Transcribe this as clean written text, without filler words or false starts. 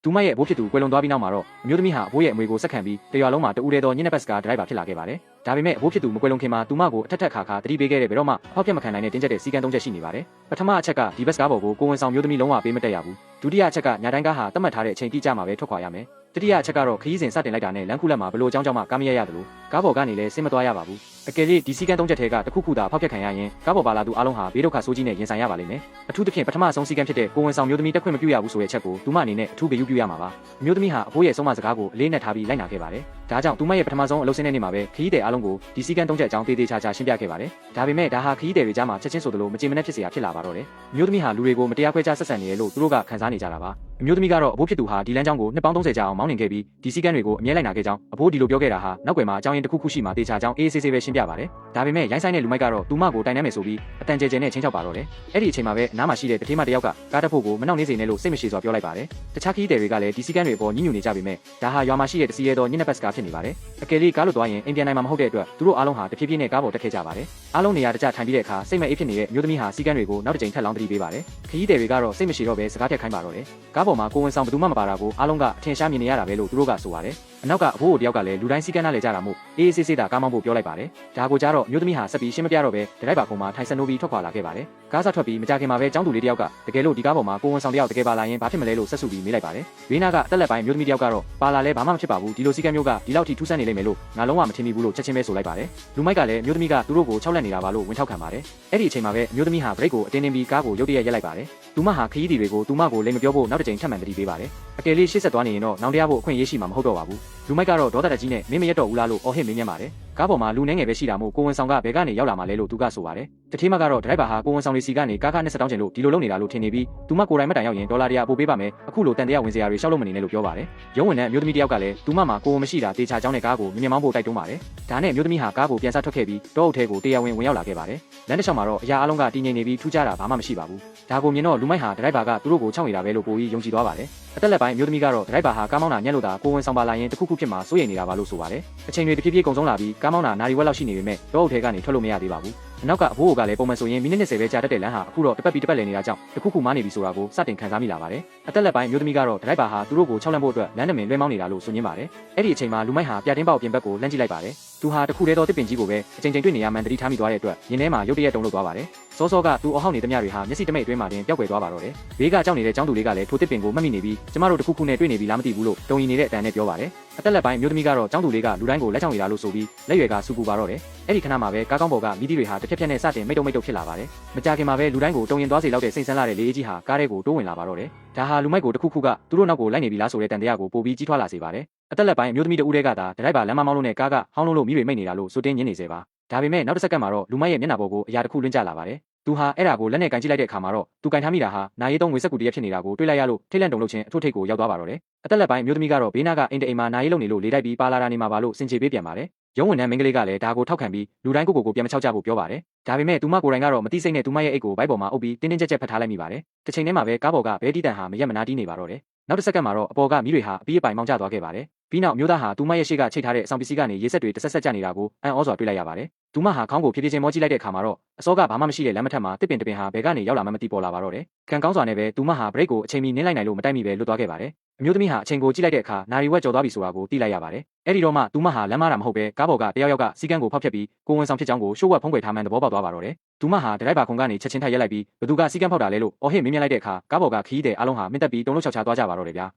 ဒူမရဲ့အဘိုးဖြစ်သူကွယ်လွန်သွားပြီးနောက်မှာတော့အမျိုးသမီးဟာအဘိုးရဲ့အမွေကိုဆက်ခံပြီးတရွာလုံးမှာတူဦးတဲ့သောညနေပတ်စကားဒရိုက်ဘာဖြစ်လာခဲ့ပါတယ်။ဒါပေမဲ့အဘိုးဖြစ်သူမကွယ်လွန်ခင်မှာဒူမကိုအထက်ထက်ခါခါတတိပေးခဲ့တဲ့ဘယ်တော့မှဖောက်ပြတ်မခံနိုင်တဲ့တင်းကျပ်တဲ့စီကံ၃ချက်ရှိနေပါတယ်။ပထမအချက်ကဒီဘတ်စကားပေါ်ကိုကိုဝန်ဆောင်မျိုးသမီးလုံးဝပေးမတက်ရဘူး။ဒုတိယအချက်ကညာတိုင်းကားဟာသတ်မှတ်ထားတဲ့အချိန်တိကျမှာပဲထွက်ခွာရမယ်။တတိယအချက်ကတော့ခရီးစဉ်စတင်လိုက်တာနဲ့လမ်းခုလက်မှာဘလို့အကြောင်းကြောင့်မှကားမရရတယ်လို့ကားပေါ်ကနေလည်းဆင်းမသွားရပါဘူး။အကယ်၍ဒီစီကံ၃ချက်ထဲကတစ်ခုခုသာဖောက်ပြတ်ခံရရင်ကားပေါ်ပါလာသူအားလုံးဟာဘေးဒုက္ခဆိုးကြီးနဲ့ရင်ဆိုင်ရပါလိမ့်မယ်။အထူးသဖြင့်ပထမဆုံးစီကံဖြစ်တဲ့ကိုဝန်ဆောင်မျိုးသမီးတက်ခွင့်မပြုရဘူးဆိုတဲ့အချက်ကိုဒူမအနေနဲ့အထူးဘေးယူပြုရမှာပါ။အမျိုးသမီးဟာအဖိုးရဲ့ဆုံးမစကားကိုအလေးနဲ့ထားပြီးလိုက်နာခဲ့ပါတယ်။ဒါကြောင့်ဒူမရဲ့ပထမဆုံးအလုပ်ဆင်းတဲ့နေ့မှာပဲခရီးသည်အားလုံးကိုဒီစီကံ၃ချက်အကြောင်းတေးသေးချာချာရှင်းပြခဲ့ပါတယ်။ဒါပေမဲ့ဒါဟာခရီးသည်တွေကြားမှာချက်ချင်းဆိုသလိုမကြေမနက်ဖြစ်เสียဖြစ်လာပါတော့တယ်။အမျိုးသမီးဟာလူတွေကိုမတရားခွဲခြားဆက်ဆံနေတယ်လို့သူတို့ကခံစားနေကြတာပါ။အမျိုးသမီးကတော့အဘိုးဖြစ်သူဟာဒီလမ်းကြောင်းကိုနှစ်ပေါင်း30ကြာအောင်မောင်းနှင်ခဲ့ပြီးဒီစီကံတွေကိုအမြဲလိုက်နာခဲ့ကြောင်းအဘိုးဒီလိုပြောခဲ့တာဟာနောက်ွယ်မှာအကြောင်းရင်းတစ်ခုခုရှိမှတေချာကြောင်းအေးဆေးဆေးပဲရှင်းပြပါတယ်။ဒါပေမဲ့ရိုင်းဆိုင်တဲ့လူမိုက်ကတော့သူမကိုတိုင်နှမ်းမယ်ဆိုပြီးအတန်ကျဲကျဲနဲ့ချင်းချောက်ပါတော့တယ်။အဲ့ဒီအချိန်မှာပဲအနားမှာရှိတဲ့တထေးမတယောက်ကကားတက်ဖို့ကိုမနှောင့်နှေးစေနဲ့လို့စိတ်မရှိစွာပြောလိုက်ပါတယ်။တခြားခရီးသည်တွေကလည်းဒီစီကံတွေအပေါ်ညှိညူနေကြပေမဲ့ဒါဟာရွာမှာရှိတဲ့တစီရဲသောညနေပတ်စကားဖြစ်နေပါတယ်။အကယ်၍ကားလို့သွားရင်အိမ်ပြန်နိုင်မှာမဟုတ်တဲ့အတွက်သူတို့အားလုံးဟာတဖြည်းဖြည်းနဲ့ကားပေါ်တက်ခဲ့ကြပါတယ်။အားလုံးနေရာတကျထိုင်ပြီးတဲ့အခါစိတ်မအေးဖြစ်နေတဲ့အမျိုးသမီးဟာစီကံတွေကိုနောက်တစ်ကြိမ်ထပ်လောင်းသတိပေးပါတယ်။ခရီးသည်တွေကတော့စိတ်မရှိတော့ပဲစကားထက်ခိုင်းပါတော့တယ်။ကားပေါ်မှာကိုဝန်ဆောင်ဘယ်သူမှမပါတာကိုအားလုံးကအထင်ရှားမြင်နေရတာပဲလို့သူတို့ကဆိုပါတယ်။အနောက်ကဘိုးကိုတယောက်ကလည်းလူတိုင်းစီကံနားလေကြတာမို့အေးအေးဆေးဆေးသာကားမောင်းဖို့ပြောလိုက်ပါတယ်။ဒါကိုကြားတော့မျိုးသမီးဟာဆက်ပြီးရှင်းမပြတော့ပဲဒရိုက်ဘာကုန်းမှာထိုင်ဆနိုးပြီးထွက်ခွာလာခဲ့ပါတယ်။ကားစားထွက်ပြီးမကြခင်မှာပဲចောင်းသူလေးတယောက်ကတကယ်လို့ဒီကားပေါ်မှာကိုဝန်ဆောင်တယောက်တကယ်ပါလာရင်ဘာဖြစ်မလဲလို့ဆက်စုပြီးမေးလိုက်ပါတယ်။ဘေးနားကတက်လက်ပိုင်းမျိုးသမီးတယောက်ကတော့ပါလာလဲဘာမှမဖြစ်ပါဘူးဒီလိုစီကံမျိုးကဒီလောက်ထိထူးဆန်းနေလိမ့်မယ်လို့ငါလုံးဝမထင်မိဘူးလို့ချက်ချင်းပဲဆိုလိုက်ပါတယ်။လူမိုက်ကလည်းမျိုးသမီးကသူတို့ကိုခြောက်လက်နေတာပါလို့ဝင်ထောက်ခံပါတယ်။အဲ့ဒီအချိန်မှာပဲမျိုးသမီးဟာဘရိတ်ကိုအတင်းတင်းပြီးကားကိုရုတ်တရက်ရက်လိုက်ပါတယ်။သူမဟာခရီးသည်တွေကိုသူမကိုလိမ်မပြောဖို့နောက်တစ်ကြိမ်ထပ်မံတတိပေးပါတယ်။အကယ်လေးရှေ့ဆက်သွားနေရင်တော့နောင်တရဖို့အခွင့်အရေးရှိမှာမဟုတ်တော့ပါဘူး။လူမိုက်ကတော့ဒေါသတက်ကြီးနဲ့မင်းမရက်တော့ဘူးလားလို့အော်ဟစ်မင်းမြန်းပါတယ်။ကားပေါ်မှာလူနှဲငယ်ပဲရှိတာမို့ကိုဝန်ဆောင်ကဘယ်ကနေရောက်လာမှလဲလို့သူကဆိုပါတယ်။တထေးမကတော့ဒရိုက်ဘာဟာကိုဝန်ဆောင်လေးစီကနေကားနဲ့ဆက်တောင်းချင်လို့ဒီလိုလုပ်နေတာလို့ထင်နေပြီးသူမကိုယ်တိုင်မတိုင်ရောက်ရင်ဒေါ်လာ100ပို့ပေးပါမယ်။အခုလိုတန်တရားဝင်စရာတွေရှောက်လို့မနေနဲ့လို့ပြောပါတယ်။ရုံးဝင်တဲ့အမျိုးသမီးတယောက်ကလည်းသူမမှာကိုဝန်မရှိတာတေချာကြောင်းနဲ့ကားကိုမြင်မောင်းဖို့တိုက်တွန်းပါတယ်။ဒါနဲ့အမျိုးသမီးဟာကားကိုပြန်ဆထွက်ခဲ့ပြီးတောအုပ်ထဲကိုတရားဝင်ရောက်လာခဲ့ပါတယ်။လမ်းတစ်လျှောက်မှာတော့အရာအလုံးကတည်ငြိမ်နေပြီးထူးခြားတာဘာမှမရှိပါဘူး။ဒါကိုမြင်တော့လူမိုက်ဟာဒရိုက်ဘာကသူတို့ကိုချောက်နေတာပဲလို့ပိုပြီးယုံကြည်သွားပါတယ်။အသက်လက်ပိုင်းအမျိုးသမီးကတော့ဒရိုက်ဘာဟာကားမောင်းတာညံ့လို့သာကိုဝန်ဆောင်ပါလာရင်တခုခုဖြစ်မှာစိုးရိမ်နေတာပါလို့ဆိုပါတယ်။အချိန်တွေတဖြည်းဖြည်းကုန်ဆုံးလာပြီးကားမောင်းတာနာရီဝက်လောက်ရှိနေပေမဲ့တောအုပ်ထဲကနေထွက်လို့မရသေးပါဘူး။အနောက်ကဘိုးကလည်းပုံမှန်ဆိုရင်မိနစ်20ပဲကြာတတ်တဲ့လမ်းဟာအခုတော့တစ်ပတ်ပြီးတစ်ပတ်လည်နေတာကြောင့်တခုခုမားနေပြီဆိုတာကိုစတင်ခံစားမိလာပါတယ်။အသက်လက်ပိုင်းမျိုးသမီးကတော့ဒရိုက်ဘာဟာသူတို့ကိုချောက်လန့်ဖို့အတွက်လမ်းတမင်လွှဲမောင်းနေတာလို့ဆိုညင်းပါတယ်။အဲ့ဒီအချိန်မှာလူမိုက်ဟာပြတင်းပေါက်ပြင်ဘက်ကိုလှမ်းကြည့်လိုက်ပါတယ်။သူဟာတခုတည်းသောတစ်ပင်ကြီးကိုပဲအချိန်ချင်းတွေ့နေရမှန်တတိထားမိသွားတဲ့အတွက်ရင်းထဲမှာရုတ်တရက်တုန်လှုပ်သွားပါတယ်။စောစောကသူအဟောက်နေသမျှတွေဟာမျက်စိတမိတ်အတွင်းမှာတင်ပျောက်ကွယ်သွားပါတော့တယ်။ဘေးကကြောက်နေတဲ့ကျောင်းသူလေးကလည်းထိုတစ်ပင်ကိုမှတ်မိနေပြီးကျမတို့တခုခုနဲ့တွေ့နေပြီလားမသိဘူးလို့တုံရီနေတဲ့အတန်နဲ့ပြောပါတယ်။အသက်လက်ပိုင်းမျိုးသမီးကတော့ကျောင်းသူလေးကလူတိုင်းကိုလက်ချောင်းရည်လာလို့ဆိုပြီးလက်ရွယ်ကစူပူပါတော့တယ်။အဲ့ဒီခဏမှာပဲကားကောင်းပေါ်ကမိသီးတွေဟာတစ်ဖြက်ဖြက်နဲ့စတင်မိတ်တုံဖြစ်လာပါတယ်။မကြာခင်မှာပဲလူတိုင်းကိုတုံရင်သွားစေလောက်တဲ့စိတ်ဆန်းလာတဲ့လေအေးကြီးဟာကားထဲကိုတိုးဝင်လာပါတော့တယ်။ဒါဟာလူမိုက်ကိုတခုခုကသူတို့နောက်ကိုလိုက်နေပြီလားဆိုတဲ့တန်တရားကိုပိုပြီးကြီးထွားလာစေပါတယ်။အသက်လက်ပိုင်းအမျိုးသမီးတဦးတည်းကသာဒရိုက်ဘာလမ်းမမောင်းလို့နဲ့ကားကဟောင်းလုံးလို့မိတွေမိတ်နေတာလို့ဆိုတင်းညင်းနေစေပါ။ဒါပေမဲ့နောက်တစ်စက္ကန့်မှာတော့လူမိုက်ရဲ့မျက်နှာပေါ်ကိုအရာတစ်ခုလွင့်ကျလာပါတယ်။သူဟာအဲ့ဒါကိုလက်နဲ့ကင်ကြည့်လိုက်တဲ့အခါမှာတော့သူကင်ထားမိတာဟာနာရီသုံးငွေစက်ကူတရက်ဖြစ်နေတာကိုတွေ့လိုက်ရလို့ထိတ်လန့်တုန်လှုပ်ခြင်းအထွတ်ထိပ်ကိုရောက်သွားပါတော့တယ်။အသက်လက်ပိုင်းအမျိုးသမီးကတော့ဘေးနားကအိမ်တအိမ်မှာနာရီလုံနေလို့လေးတိုက်ပြီးပါလာတာနေမှာပါလို့စင်ချေပေးပြန်ပါတယ်။ရုံးဝင်တဲ့မိန်းကလေးကလည်းဒါကိုထောက်ခံပြီးလူတိုင်းကိုပြန်မချောက်ကြဖို့ပြောပါတယ်။ဒါပေမဲ့သူမကိုယ်တိုင်ကတော့မတိစိတ်နဲ့သူမရဲ့အိတ်ကိုဘိုက်ပေါ်မှာအုပ်ပြီးတင်းတင်းကြပ်ကြပ်ဖတ်ထားလိုက်မိပါတယ်။တစ်ချိန်တည်းမှာပဲကားပေါ်ကဘဲတီးတန်ဟာမရက်မနာတီးနေပါတော့တယ်။နောက်တစ်စက္ကန့်မှာတော့အပေါ်ကမီးတွေဟာအပြီးအပိုင်မောင်းကျသွားခဲ့ပါတယ်။ပြီးနောက်မျိုးသားဟာသူမရဲ့ရှေ့ကချိတ်ထားတဲ့အဆောင်ပစ္စည်းကနေရေစက်တွေတဆက်ဆက်ကျနေတာကိုအံ့ဩစွာတွေ့လိုက်ရပါတယ်။သူမဟာခေါင်းကိုဖြည်းဖြည်းချင်းမောကြည့်လိုက်တဲ့အခါမှာတော့အစောကဘာမှမရှိတဲ့လမ်းမထက်မှာတစ်ပင်ဟာဘယ်ကနေရောက်လာမှမသိပေါ်လာပါတော့တယ်။ခံကောင်းစွာနဲ့ပဲသူမဟာဘရိတ်ကိုအချိန်မီနင်းလိုက်နိုင်လို့မတိုက်မိပဲလွတ်သွားခဲ့ပါတယ်။အမျိုးသမီးဟာအချိန်ကိုကြည့်လိုက်တဲ့အခါနာရီဝက်ကျော်သွားပြီဆိုတာကိုသိလိုက်ရပါတယ်။အဲ့ဒီတော့မှသူမဟာလမ်းမတာမဟုတ်ပဲကားပေါ်ကတယောက်ယောက်ကစီကံကိုဖောက်ဖျက်ပြီးကိုဝန်ဆောင်ဖြစ်ကြောင်းကိုရှိုးဝက်ဖုံးကွယ်ထားမှန်းသဘောပေါက်သွားပါတော့တယ်။သူမဟာဒရိုက်ဘာခုံကနေချက်ချင်းထိုက်ရက်လိုက်ပြီးဘသူကစီကံဖောက်တာလဲလို့အော်ဟစ်မင်းမြင်လိုက်တဲ့အခါကားပေါ်ကခရီးသည်အားလုံးဟာမင်းတက်ပြီးတုံလို့ချောက်ချသွားကြပါတော့တယ်ဗျာ။